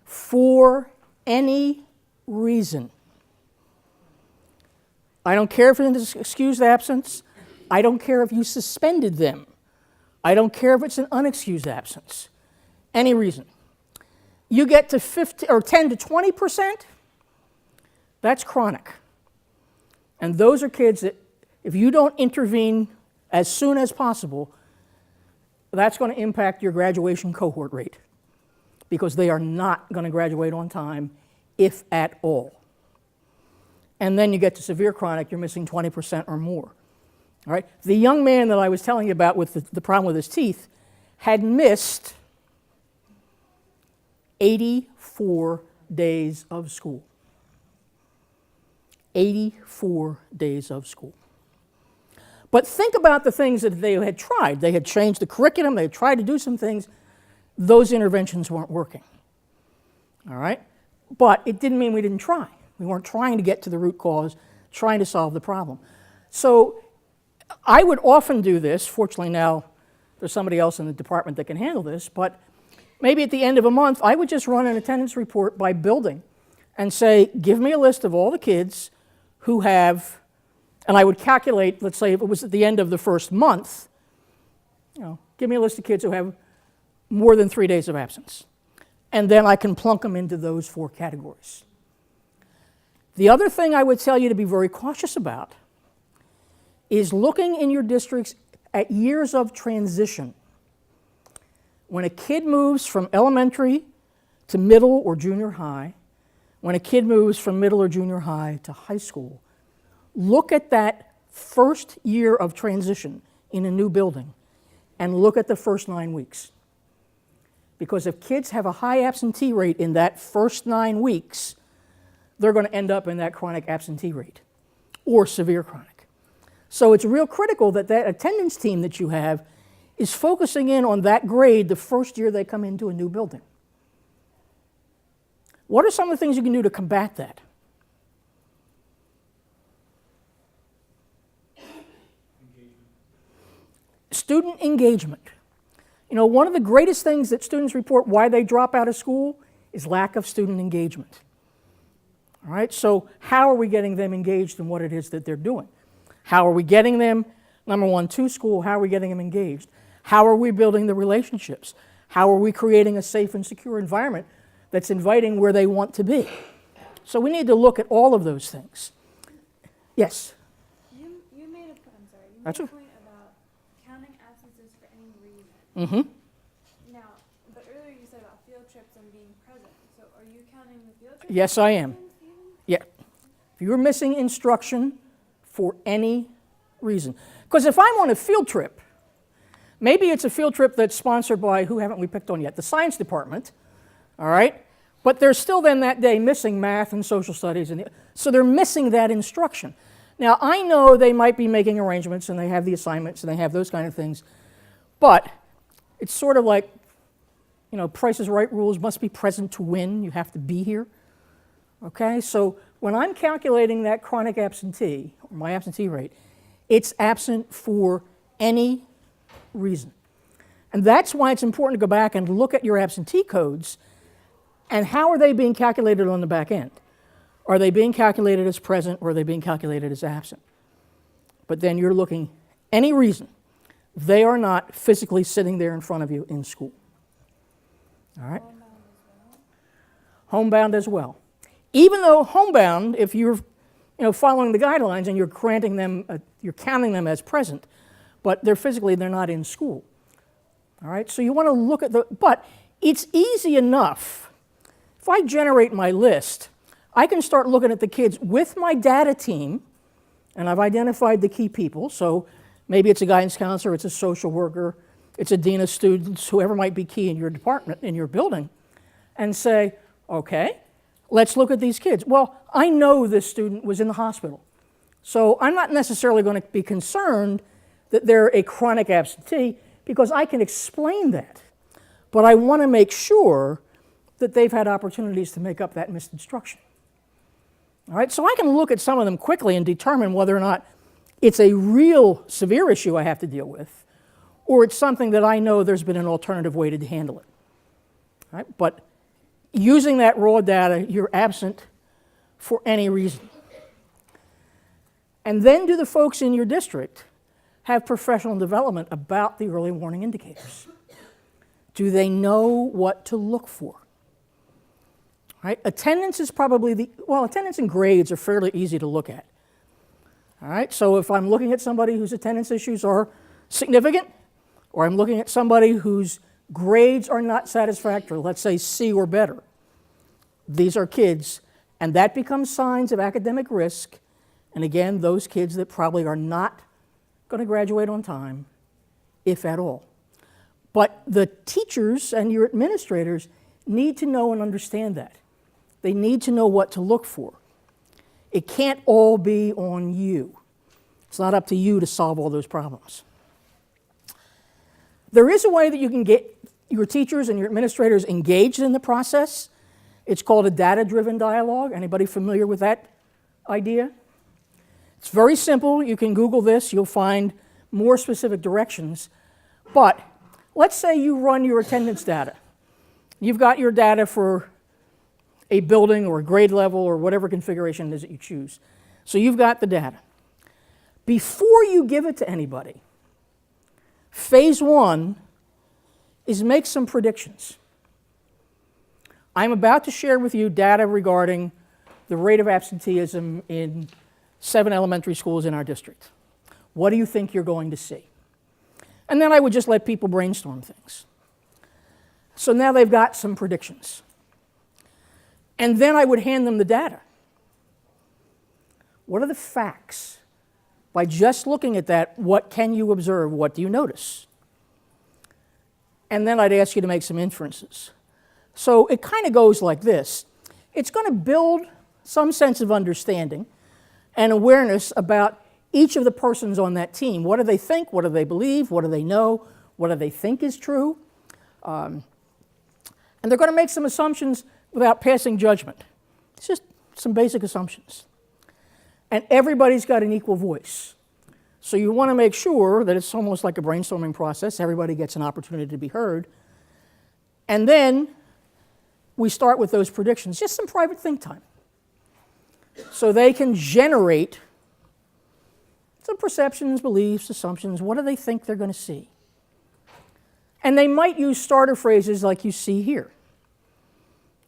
For any reason. I don't care if it's an excused absence. I don't care if you suspended them. I don't care if it's an unexcused absence. Any reason. You get to 10 to 20%, that's chronic. And those are kids that, if you don't intervene as soon as possible, that's going to impact your graduation cohort rate, because they are not going to graduate on time, if at all. And then you get to severe chronic, you're missing 20% or more. All right? The young man that I was telling you about with the problem with his teeth had missed 84 days of school. 84 days of school. But think about the things that they had tried. They had changed the curriculum, they had tried to do some things. Those interventions weren't working. All right? But it didn't mean we didn't try. We weren't trying to get to the root cause, trying to solve the problem. So I would often do this. Fortunately now there's somebody else in the department that can handle this, but maybe at the end of a month I would just run an attendance report by building and say, give me a list of all the kids who have, and I would calculate, let's say if it was at the end of the first month, give me a list of kids who have more than 3 days of absence. And then I can plunk them into those 4 categories. The other thing I would tell you to be very cautious about is looking in your districts at years of transition. When a kid moves from elementary to middle or junior high, when a kid moves from middle or junior high to high school, look at that first year of transition in a new building and look at the first 9 weeks. Because if kids have a high absentee rate in that first 9 weeks, they're going to end up in that chronic absentee rate or severe chronic. So it's real critical that that attendance team that you have is focusing in on that grade the first year they come into a new building. What are some of the things you can do to combat that? Student engagement. One of the greatest things that students report why they drop out of school is lack of student engagement. All right, so how are we getting them engaged in what it is that they're doing? How are we getting them, number one, to school? How are we getting them engaged? How are we building the relationships? How are we creating a safe and secure environment that's inviting where they want to be? So we need to look at all of those things. Yes? You made a point, That's a okay. point about counting absences for any reason. Mm-hmm. Now, but earlier you said about field trips and being present. So are you counting the field trips? Yes, I am. Even? Yeah. If you're missing instruction for any reason. Because if I'm on a field trip, maybe it's a field trip that's sponsored by, who haven't we picked on yet? The science department, all right? But they're still then that day missing math and social studies, so they're missing that instruction. Now, I know they might be making arrangements and they have the assignments and they have those kind of things, but it's sort of like, Price is Right rules, must be present to win, you have to be here. Okay, so when I'm calculating that chronic absentee, or my absentee rate, it's absent for any reason. And that's why it's important to go back and look at your absentee codes and how are they being calculated on the back end. Are they being calculated as present or are they being calculated as absent? But then you're looking, any reason, they are not physically sitting there in front of you in school. All right? Homebound as well. Even though homebound, if you're following the guidelines and you're granting them, you're counting them as present, but they're not in school. All right, so you want to look at but it's easy enough. If I generate my list, I can start looking at the kids with my data team, and I've identified the key people, so maybe it's a guidance counselor, it's a social worker, it's a dean of students, whoever might be key in your department, in your building, and say, okay, let's look at these kids. Well, I know this student was in the hospital, so I'm not necessarily going to be concerned that they're a chronic absentee because I can explain that. But I want to make sure that they've had opportunities to make up that missed instruction. All right, so I can look at some of them quickly and determine whether or not it's a real severe issue I have to deal with, or it's something that I know there's been an alternative way to handle it. All right, but using that raw data, you're absent for any reason. And then do the folks in your district have professional development about the early warning indicators? Do they know what to look for? Right? Attendance is probably attendance and grades are fairly easy to look at. All right, so if I'm looking at somebody whose attendance issues are significant, or I'm looking at somebody whose grades are not satisfactory, let's say C or better, these are kids, and that becomes signs of academic risk, and again, those kids that probably are not going to graduate on time, if at all. But the teachers and your administrators need to know and understand that. They need to know what to look for. It can't all be on you. It's not up to you to solve all those problems. There is a way that you can get your teachers and your administrators engaged in the process. It's called a data-driven dialogue. Anybody familiar with that idea? It's very simple. You can Google this. You'll find more specific directions. But let's say you run your attendance data. You've got your data for a building or a grade level or whatever configuration it is that you choose. So you've got the data. Before you give it to anybody, phase one is make some predictions. I'm about to share with you data regarding the rate of absenteeism in 7 elementary schools in our district. What do you think you're going to see? And then I would just let people brainstorm things. So now they've got some predictions. And then I would hand them the data. What are the facts? By just looking at that, what can you observe? What do you notice? And then I'd ask you to make some inferences. So it kind of goes like this. It's going to build some sense of understanding and awareness about each of the persons on that team. What do they think? What do they believe? What do they know? What do they think is true? And they're going to make some assumptions without passing judgment. It's just some basic assumptions. And everybody's got an equal voice. So you want to make sure that it's almost like a brainstorming process. Everybody gets an opportunity to be heard. And then we start with those predictions, just some private think time. So they can generate some perceptions, beliefs, assumptions. What do they think they're going to see? And they might use starter phrases like you see here.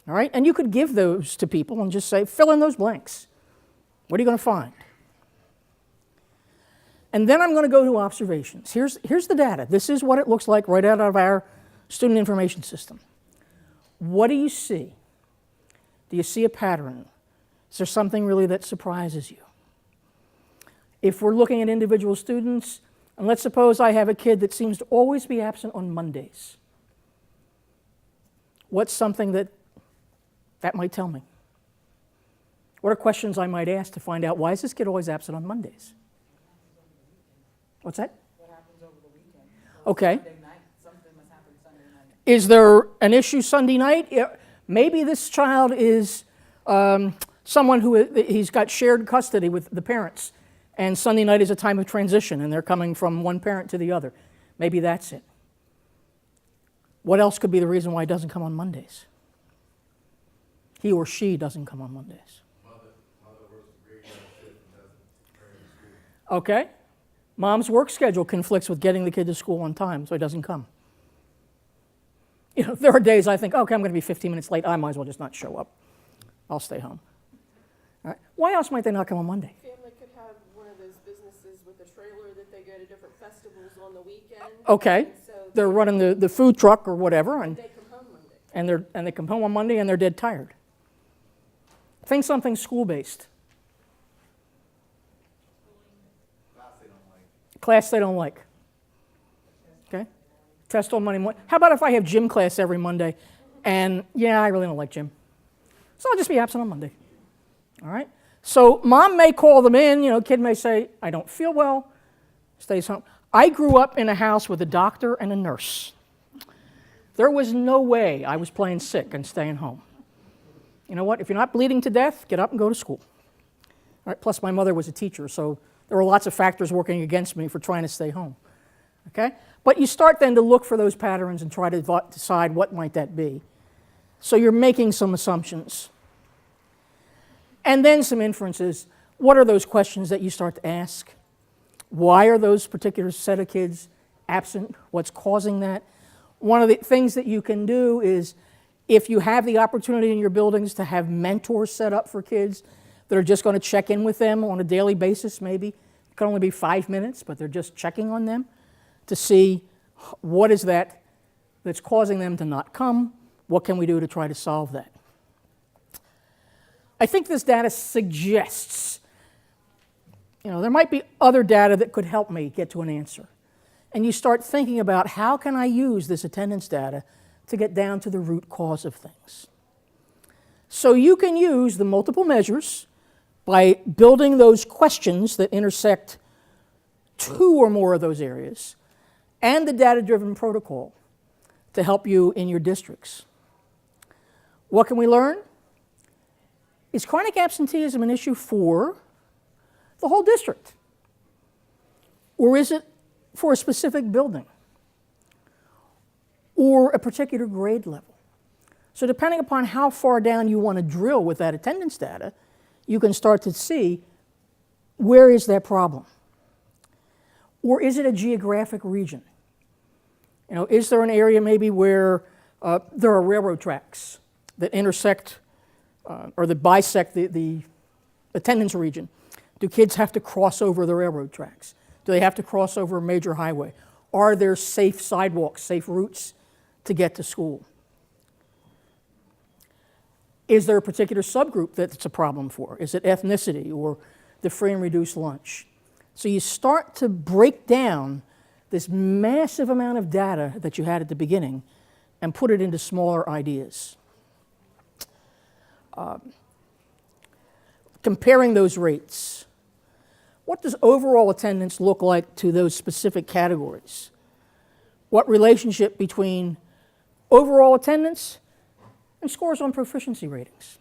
All right? And you could give those to people and just say, fill in those blanks. What are you going to find? And then I'm going to go to observations. Here's the data. This is what it looks like right out of our student information system. What do you see? Do you see a pattern? Is there something really that surprises you? If we're looking at individual students, and let's suppose I have a kid that seems to always be absent on Mondays. What's something that might tell me? What are questions I might ask to find out why is this kid always absent on Mondays? What's that? What happens over the weekend? Okay. Sunday night, something must happen Sunday night. Is there an issue Sunday night? Maybe this child is someone who he's got shared custody with the parents, and Sunday night is a time of transition, and they're coming from one parent to the other. Maybe that's it. What else could be the reason why he doesn't come on Mondays? He or she doesn't come on Mondays. Mother works a great shift and doesn't bring him to school. Okay. Mom's work schedule conflicts with getting the kid to school on time, so he doesn't come. You know, there are days I think, okay, I'm going to be 15 minutes late. I might as well just not show up. I'll stay home. All right. Why else might they not come on Monday? Family could have one of those businesses with a trailer that they go to different festivals on the weekend. Okay. And so They're running the food truck or whatever, and they come home Monday. and they come home on Monday and they're dead tired. Think something school-based. Class they don't like. Class they don't like. Okay? Test on Monday morning. How about if I have gym class every Monday? And yeah, I really don't like gym. So I'll just be absent on Monday. All right? So mom may call them in, kid may say, I don't feel well, stays home. I grew up in a house with a doctor and a nurse. There was no way I was playing sick and staying home. You know what? If you're not bleeding to death, get up and go to school. All right? Plus, my mother was a teacher, so there were lots of factors working against me for trying to stay home. Okay? But you start then to look for those patterns and try to decide what might that be. So you're making some assumptions. And then some inferences. What are those questions that you start to ask? Why are those particular set of kids absent? What's causing that? One of the things that you can do is, if you have the opportunity in your buildings to have mentors set up for kids that are just going to check in with them on a daily basis, maybe. It can only be 5 minutes, but they're just checking on them to see what is that that's causing them to not come. What can we do to try to solve that? I think this data suggests, there might be other data that could help me get to an answer. And you start thinking about, how can I use this attendance data to get down to the root cause of things? So you can use the multiple measures by building those questions that intersect 2 or more of those areas, and the data-driven protocol to help you in your districts. What can we learn? Is chronic absenteeism an issue for the whole district? Or is it for a specific building? Or a particular grade level? So depending upon how far down you want to drill with that attendance data, you can start to see, where is that problem? Or is it a geographic region? Is there an area maybe where there are railroad tracks that intersect or that bisect the attendance region? Do kids have to cross over the railroad tracks? Do they have to cross over a major highway? Are there safe sidewalks, safe routes to get to school? Is there a particular subgroup that it's a problem for? Is it ethnicity or the free and reduced lunch? So you start to break down this massive amount of data that you had at the beginning and put it into smaller ideas. Comparing those rates. What does overall attendance look like to those specific categories? What relationship between overall attendance and scores on proficiency ratings?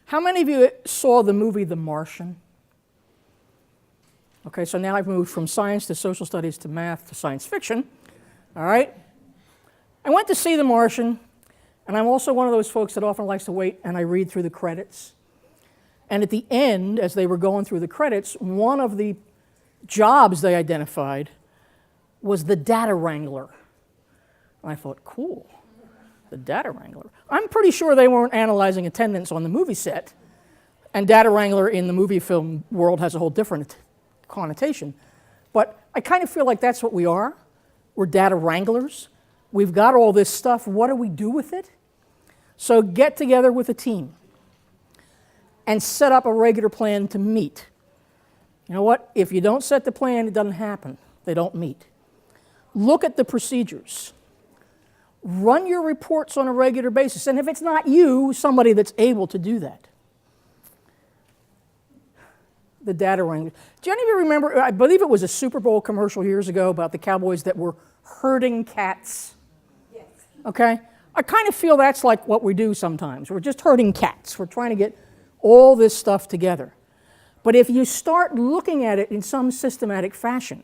How many of you saw the movie The Martian? Okay, so now I've moved from science to social studies to math to science fiction. All right? I went to see The Martian, and I'm also one of those folks that often likes to wait and I read through the credits. And at the end, as they were going through the credits, one of the jobs they identified was the data wrangler. And I thought, cool, the data wrangler. I'm pretty sure they weren't analyzing attendance on the movie set, and data wrangler in the movie film world has a whole different connotation. But I kind of feel like that's what we are. We're data wranglers. We've got all this stuff. What do we do with it? So get together with a team and set up a regular plan to meet. You know what? If you don't set the plan, it doesn't happen. They don't meet. Look at the procedures. Run your reports on a regular basis. And if it's not you, somebody that's able to do that. The data wrangler. Do any of you remember, I believe it was a Super Bowl commercial years ago about the Cowboys that were herding cats? Yes. Okay? I kind of feel that's like what we do sometimes. We're just herding cats. We're trying to get all this stuff together. But if you start looking at it in some systematic fashion,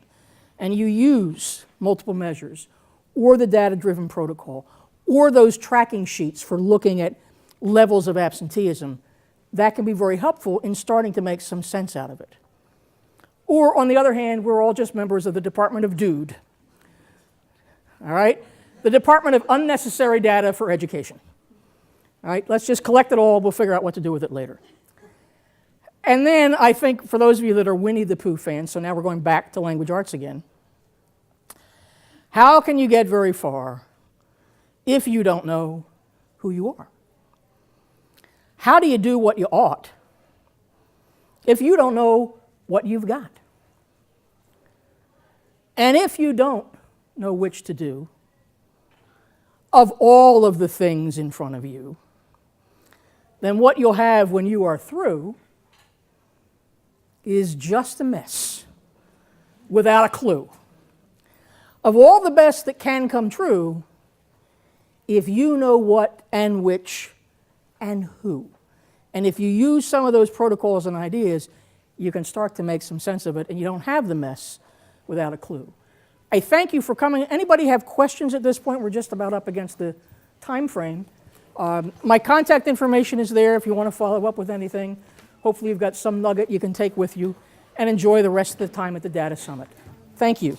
and you use multiple measures, or the data-driven protocol, or those tracking sheets for looking at levels of absenteeism, that can be very helpful in starting to make some sense out of it. Or, on the other hand, we're all just members of the Department of Dude. All right? The Department of Unnecessary Data for Education. All right? Let's just collect it all. We'll figure out what to do with it later. And then I think for those of you that are Winnie the Pooh fans, so now we're going back to language arts again, how can you get very far if you don't know who you are? How do you do what you ought if you don't know what you've got? And if you don't know which to do, of all of the things in front of you, then what you'll have when you are through is just a mess without a clue. Of all the best that can come true, if you know what and which and who, and if you use some of those protocols and ideas, you can start to make some sense of it, and you don't have the mess without a clue. I thank you for coming. Anybody have questions at this point? We're just about up against the time frame. My contact information is there if you want to follow up with anything. Hopefully you've got some nugget you can take with you, and enjoy the rest of the time at the Data Summit. Thank you.